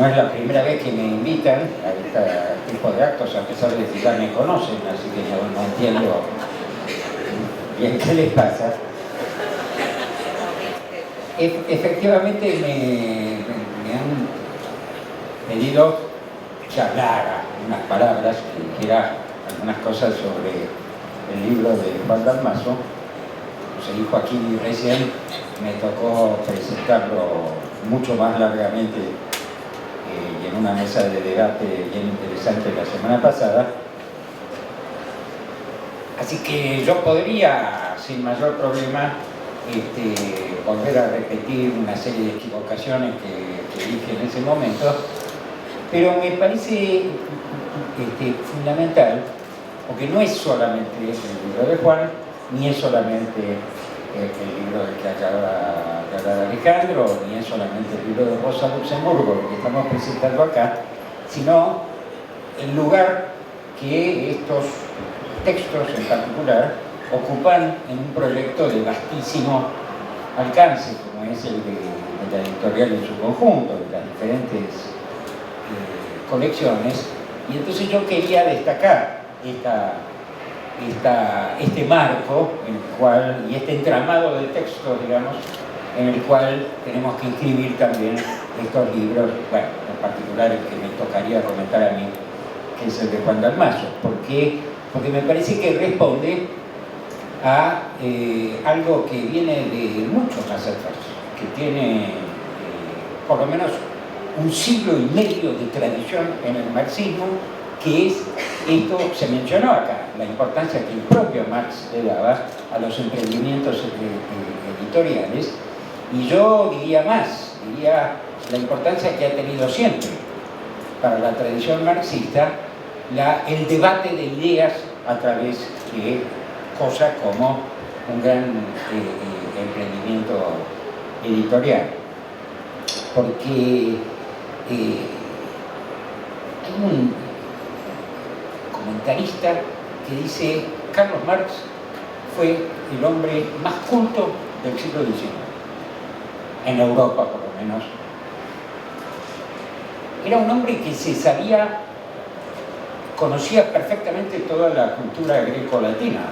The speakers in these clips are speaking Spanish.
no es la primera vez que me invitan a este tipo de actos, a pesar de que ya me conocen, así que no entiendo bien qué les pasa. Efectivamente me han pedido que hablara unas palabras, que dijera algunas cosas sobre el libro de Juan Dalmaso. Como se dijo aquí recién, me tocó presentarlo mucho más largamente y en una mesa de debate bien interesante la semana pasada. Así que yo podría, sin mayor problema, volver a repetir una serie de equivocaciones que dije en ese momento, pero me parece fundamental, porque no es solamente el libro de Juan, ni es solamente el libro del que acaba de hablar Alejandro, ni es solamente el libro de Rosa Luxemburgo, lo que estamos presentando acá, sino el lugar que estos textos en particular ocupan en un proyecto de vastísimo alcance, como es el de la editorial en su conjunto, de las diferentes colecciones. Y entonces yo quería destacar este marco en el cual, y este entramado de textos, digamos, en el cual tenemos que inscribir también estos libros, bueno, en particular el que me tocaría comentar a mí, que es el de Juan Dalmaso. Porque me parece que responde a algo que viene de mucho más atrás, que tiene por lo menos un siglo y medio de tradición en el marxismo, que es, esto se mencionó acá, la importancia que el propio Marx le daba a los emprendimientos editoriales, y yo diría más, diría la importancia que ha tenido siempre para la tradición marxista el debate de ideas a través de cosas como un gran emprendimiento editorial. Porque hay un comentarista que dice: Carlos Marx fue el hombre más culto del siglo XIX, en Europa por lo menos. Era un hombre que conocía perfectamente toda la cultura greco-latina,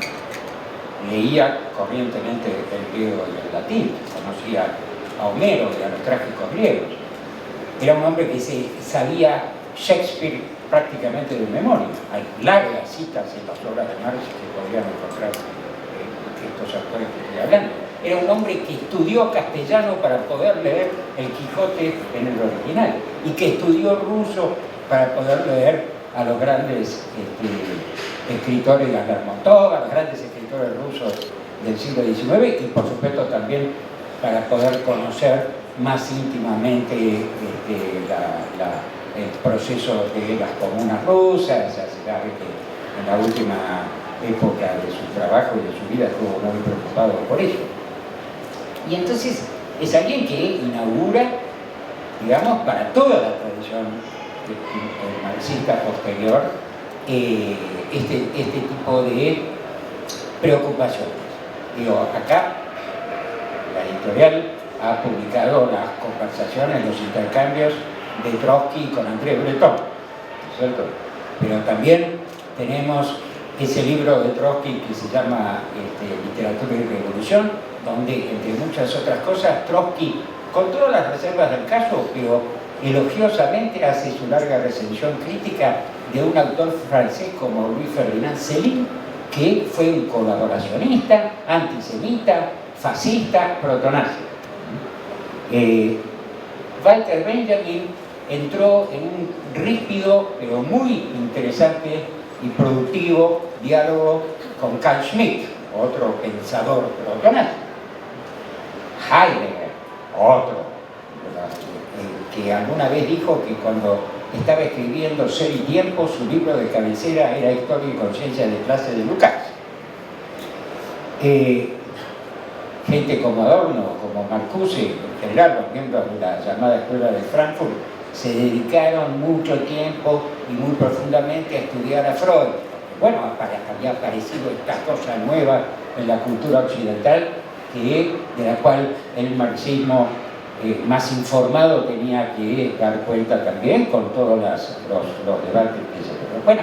leía corrientemente el griego y el latín, conocía a Homero y a los trágicos griegos. Era un hombre que sabía Shakespeare prácticamente de memoria. Hay largas citas en las obras de Marx que podrían encontrar estos autores que estoy hablando. Era un hombre que estudió castellano para poder leer el Quijote en el original, y que estudió ruso para poder leer a los grandes escritores, a Lermontov, a los grandes escritores rusos del siglo XIX, y por supuesto también para poder conocer más íntimamente el proceso de las comunas rusas. Se sabe que en la última época de su trabajo y de su vida estuvo muy preocupado por eso. Y entonces es alguien que inaugura, digamos, para toda la tradición marxista posterior, este tipo de preocupaciones. Digo, acá la editorial ha publicado las conversaciones, los intercambios de Trotsky con André Breton, ¿no es cierto? Pero también tenemos ese libro de Trotsky que se llama Literatura y Revolución, donde, entre muchas otras cosas, Trotsky, con todas las reservas del caso, pero elogiosamente hace su larga recensión crítica de un autor francés como Louis Ferdinand Céline, que fue un colaboracionista, antisemita, fascista, protonazi. Walter Benjamin entró en un ríspido pero muy interesante y productivo diálogo con Carl Schmitt, otro pensador protonazi. Heidegger, otro, que alguna vez dijo que cuando estaba escribiendo Ser y Tiempo, su libro de cabecera era Historia y Conciencia de Clase de Lukács. Gente como Adorno, como Marcuse, en general los miembros de la llamada Escuela de Frankfurt, se dedicaron mucho tiempo y muy profundamente a estudiar a Freud. Bueno, había aparecido esta cosa nueva en la cultura occidental, de la cual el marxismo más informado tenía que dar cuenta también con todos los debates que se dieron. Bueno,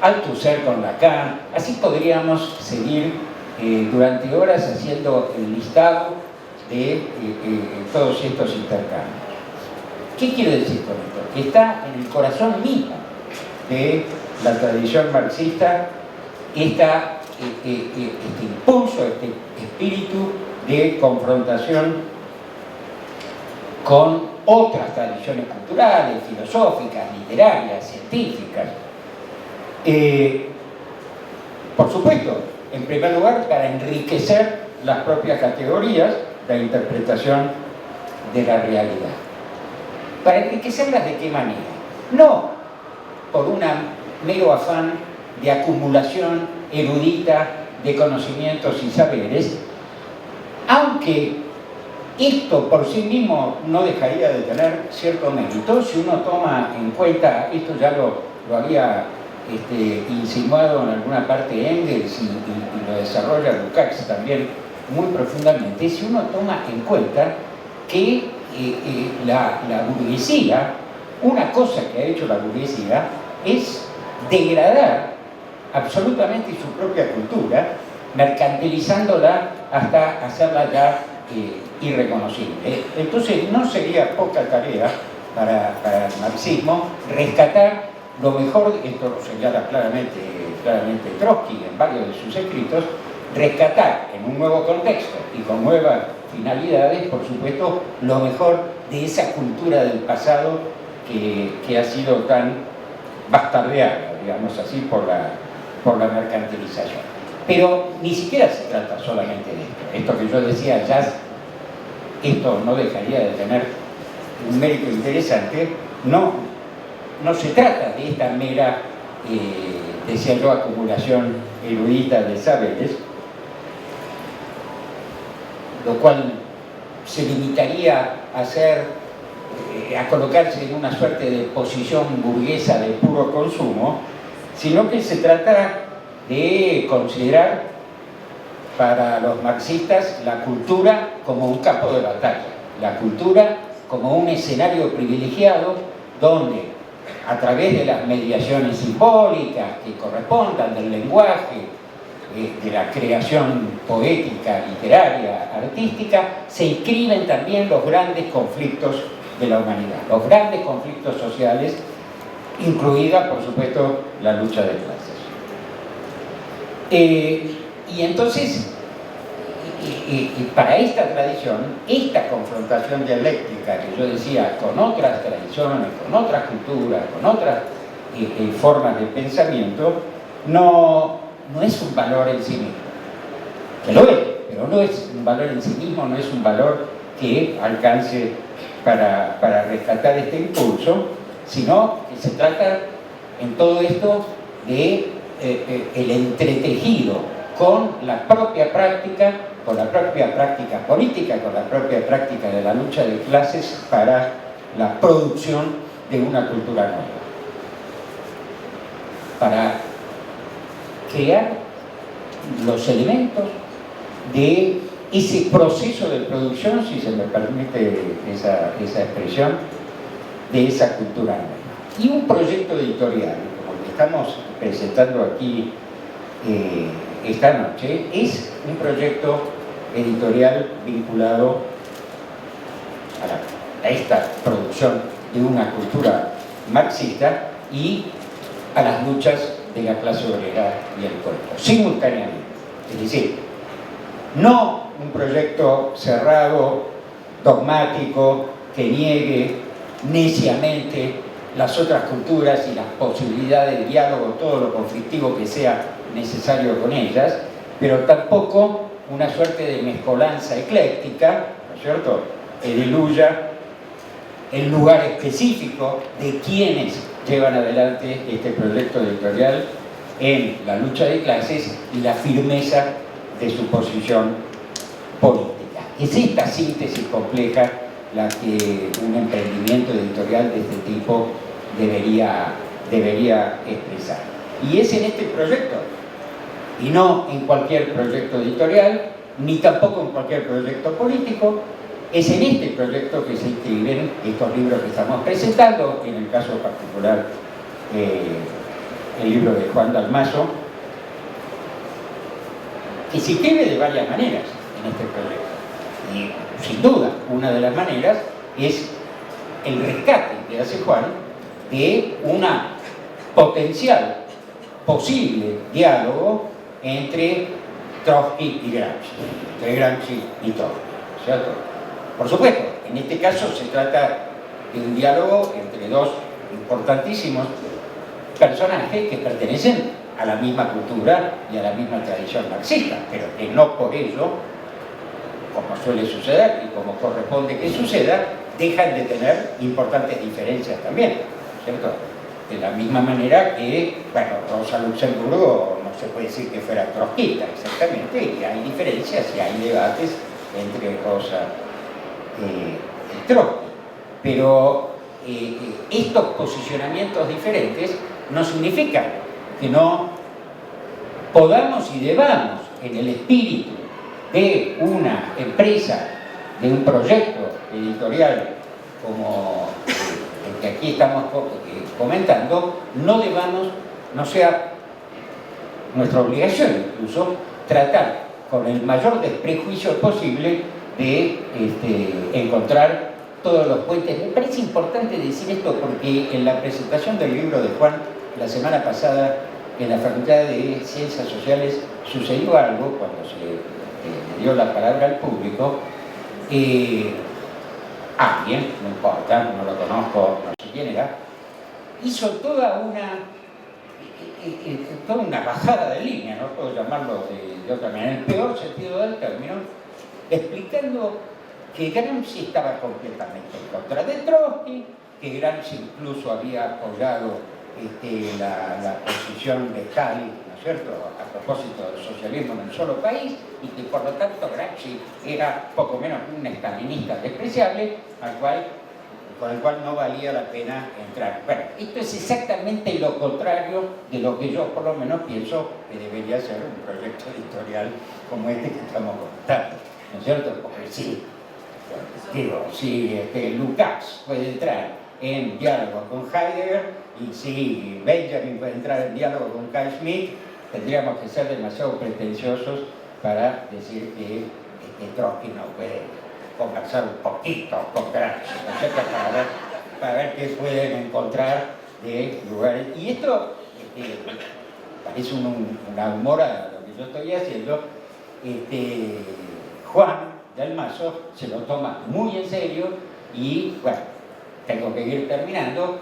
Althusser con Lacan, así podríamos seguir durante horas haciendo el listado de todos estos intercambios. ¿Qué quiero decir con esto? Que está en el corazón mismo de la tradición marxista este impulso, este espíritu de confrontación con otras tradiciones culturales, filosóficas, literarias, científicas. Por supuesto, en primer lugar, para enriquecer las propias categorías de interpretación de la realidad. ¿Para enriquecerlas de qué manera? No por un mero afán de acumulación erudita de conocimientos y saberes, aunque esto por sí mismo no dejaría de tener cierto mérito si uno toma en cuenta, esto ya lo había insinuado en alguna parte Engels y lo desarrolla Lukács también muy profundamente, si uno toma en cuenta que la burguesía, una cosa que ha hecho la burguesía es degradar absolutamente su propia cultura, mercantilizándola hasta hacerla ya irreconocible. Entonces no sería poca tarea para el marxismo rescatar lo mejor, esto lo señala claramente Trotsky en varios de sus escritos, rescatar en un nuevo contexto y con nuevas finalidades, por supuesto, lo mejor de esa cultura del pasado que ha sido tan bastardeada, digamos así, por la mercantilización. Pero ni siquiera se trata solamente de esto. Esto que yo decía, ya esto no dejaría de tener un mérito interesante, no se trata de esta mera, decía yo, acumulación erudita de saberes, lo cual se limitaría a colocarse en una suerte de posición burguesa de puro consumo, sino que se trata de considerar para los marxistas la cultura como un campo de batalla, la cultura como un escenario privilegiado donde a través de las mediaciones simbólicas que correspondan del lenguaje, de la creación poética, literaria, artística, se inscriben también los grandes conflictos de la humanidad, los grandes conflictos sociales, incluida, por supuesto, la lucha de clases. Y entonces, para esta tradición, esta confrontación dialéctica que yo decía con otras tradiciones, con otras culturas, con otras formas de pensamiento, no es un valor en sí mismo. Que lo es, pero no es un valor en sí mismo, no es un valor que alcance para rescatar este impulso, sino que se trata en todo esto de el entretejido con la propia práctica política, con la propia práctica de la lucha de clases para la producción de una cultura nueva. Para crear los elementos de ese proceso de producción, si se me permite esa expresión, de esa cultura nueva. Y un proyecto editorial, como el que estamos presentando aquí esta noche, es un proyecto editorial vinculado a esta producción de una cultura marxista y a las luchas de la clase obrera y el pueblo, simultáneamente. Es decir, no un proyecto cerrado, dogmático, que niegue neciamente las otras culturas y las posibilidades de diálogo, todo lo conflictivo que sea necesario con ellas, pero tampoco una suerte de mezcolanza ecléctica, ¿no es cierto?, que diluya el lugar específico de quienes llevan adelante este proyecto editorial en la lucha de clases y la firmeza de su posición política. Es esta síntesis compleja la que un emprendimiento editorial de este tipo debería expresar. Y es en este proyecto, y no en cualquier proyecto editorial, ni tampoco en cualquier proyecto político, Es en este proyecto que se inscriben estos libros que estamos presentando, en el caso particular el libro de Juan Dalmaso, que se inscribe de varias maneras en este proyecto. Y sin duda, una de las maneras es el rescate que hace Juan de una potencial, posible diálogo entre Trotsky y Gramsci, entre Gramsci y Trotsky, ¿cierto? Por supuesto, en este caso se trata de un diálogo entre dos importantísimos personajes que pertenecen a la misma cultura y a la misma tradición marxista, pero que no por ello, como suele suceder y como corresponde que suceda, dejan de tener importantes diferencias también, ¿cierto? De la misma manera que, bueno, Rosa Luxemburgo no se puede decir que fuera trotskista exactamente, y hay diferencias y hay debates entre Rosa y Trotsky. Pero estos posicionamientos diferentes no significan que no podamos y debamos, en el espíritu de una empresa, de un proyecto editorial como el que aquí estamos comentando, no sea nuestra obligación incluso tratar con el mayor desprejuicio posible de encontrar todos los puentes. Me parece importante decir esto porque en la presentación del libro de Juan la semana pasada en la Facultad de Ciencias Sociales sucedió algo cuando se le dio la palabra al público. Alguien, no importa, no lo conozco, no sé quién era, hizo toda una bajada de línea, no puedo llamarlo de otra manera, en el peor sentido del término, explicando que Gramsci estaba completamente en contra de Trotsky, que Gramsci incluso había apoyado la posición de Stalin, ¿no es cierto?, a propósito del socialismo en un solo país, y que por lo tanto Gramsci era poco menos un stalinista despreciable, con el cual no valía la pena entrar. Bueno, esto es exactamente lo contrario de lo que yo por lo menos pienso que debería ser un proyecto editorial como este que estamos comentando, ¿no es cierto? Porque sí, digo, si Lukács puede entrar en diálogo con Heidegger y si Benjamin puede entrar en diálogo con Carl Schmitt, tendríamos que ser demasiado pretenciosos para decir que Trotsky no puede conversar un poquito con Gramsci, ¿no es cierto? Para ver qué pueden encontrar de lugares. Y esto parece una humorada lo que yo estoy haciendo. Juan Dalmaso se lo toma muy en serio y, bueno, tengo que ir terminando.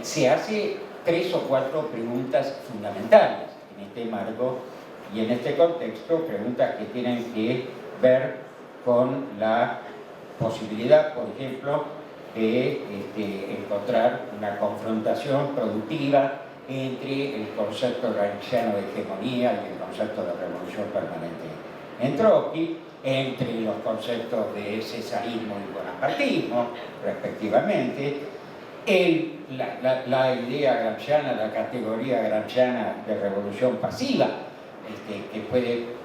Se hace 3 o 4 preguntas fundamentales en este marco y en este contexto, preguntas que tienen que ver con la posibilidad, por ejemplo, de encontrar una confrontación productiva entre el concepto gramsciano de hegemonía y el concepto de revolución permanente en Trotsky, entre los conceptos de cesarismo y bonapartismo, respectivamente, la idea gramsciana, la categoría gramsciana de revolución pasiva, que puede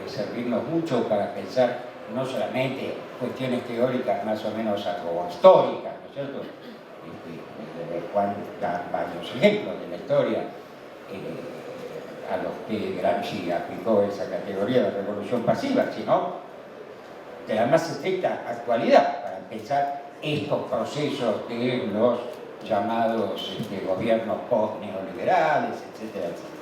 servirnos mucho para pensar no solamente cuestiones teóricas más o menos históricas, ¿no es cierto? Juan da varios ejemplos de la historia a los que Gramsci aplicó esa categoría de revolución pasiva, sino de la más estricta actualidad, para empezar estos procesos de los llamados gobiernos post-neoliberales, etcétera, etcétera.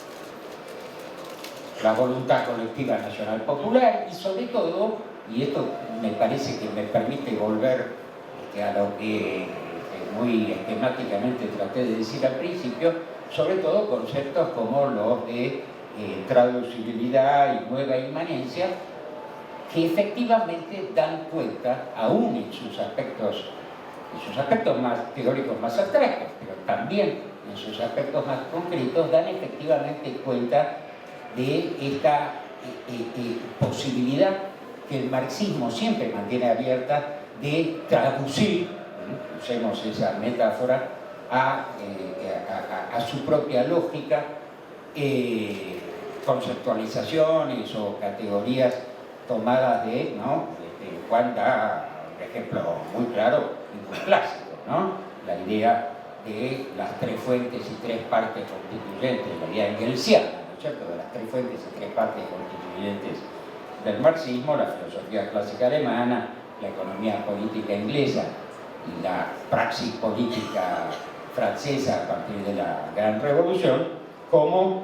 La voluntad colectiva nacional popular y sobre todo, y esto me parece que me permite volver a lo que muy esquemáticamente traté de decir al principio, sobre todo conceptos como los de traducibilidad y nueva inmanencia, que efectivamente dan cuenta, aún en sus aspectos más teóricos, más abstractos, pero también en sus aspectos más concretos, dan efectivamente cuenta de esta posibilidad que el marxismo siempre mantiene abierta de traducir, usemos esa metáfora, a su propia lógica conceptualizaciones o categorías tomadas de el cual da un ejemplo muy claro y muy clásico, ¿no? La idea de las tres fuentes y tres partes constituyentes, la idea engelsiana, ¿no es cierto?, de las tres fuentes y tres partes constituyentes del marxismo, la filosofía clásica alemana, la economía política inglesa y la praxis política francesa a partir de la Gran Revolución, como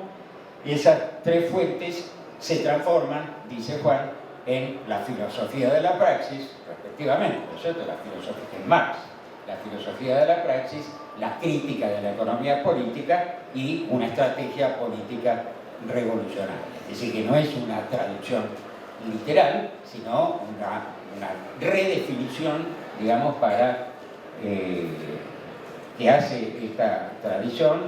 esas tres fuentes se transforman, dice Juan, en la filosofía de la praxis, respectivamente, ¿no es cierto?, la filosofía de Marx, la filosofía de la praxis, la crítica de la economía política y una estrategia política revolucionaria. Es decir, que no es una traducción literal, sino una redefinición, digamos, para que hace esta tradición,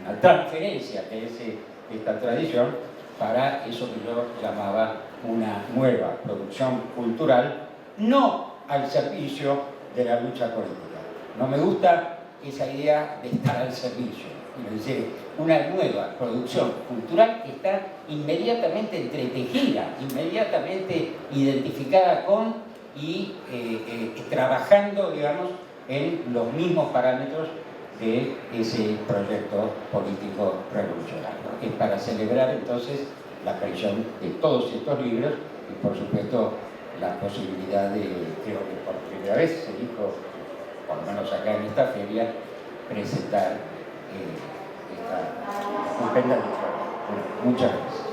una transferencia que hace esta tradición para eso que yo llamaba una nueva producción cultural, no al servicio de la lucha política. No me gusta esa idea de estar al servicio, es decir, una nueva producción cultural que está inmediatamente entretejida, inmediatamente identificada con y trabajando, digamos, en los mismos parámetros de ese proyecto político revolucionario. Es para celebrar entonces la aparición de todos estos libros y, por supuesto, la posibilidad de, creo que por primera vez se dijo, por lo menos acá en esta feria, presentar esta estupenda lectura. Bueno, muchas gracias.